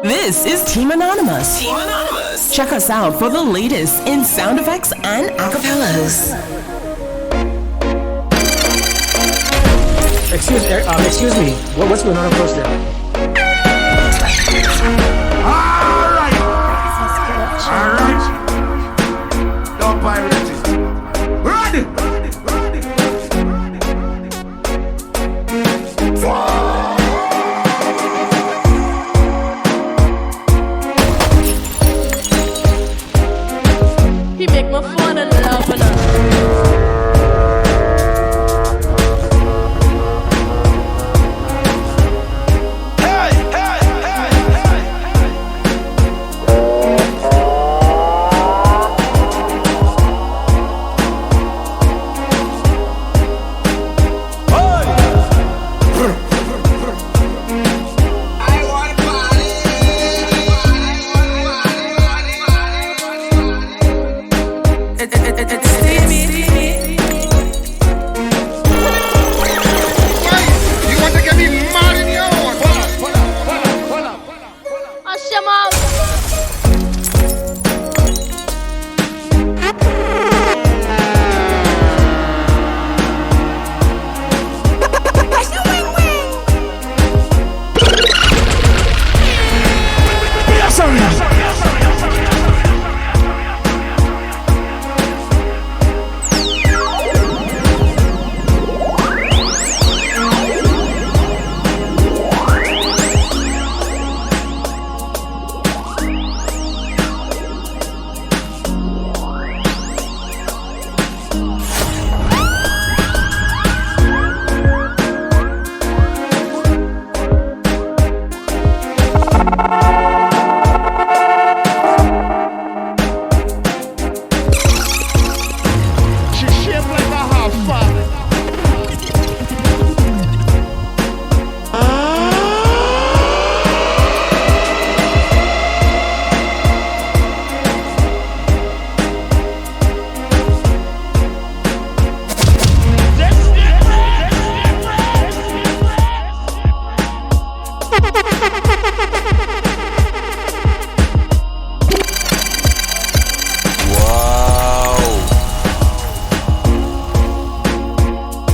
This is Team Anonymous. Team Anonymous. Check us out for the latest in sound effects and acapellas. Excuse me. What's going on across there? All right. Don't pirate it. Ready. He make my phone and love and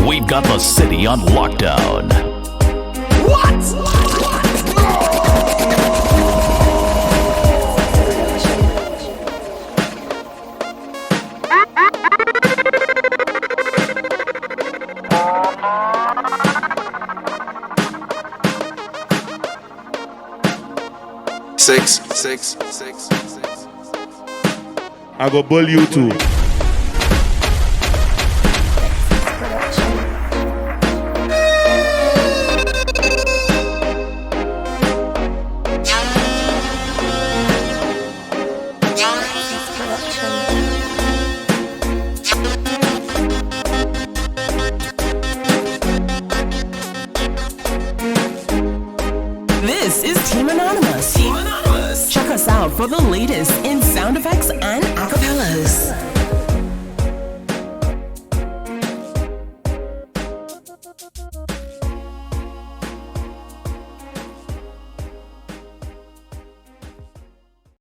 We've got the city on lockdown. What? 6. I go bull you too. This is Team Anonymous. Team Anonymous. Check us out for the latest in sound effects and acapellas.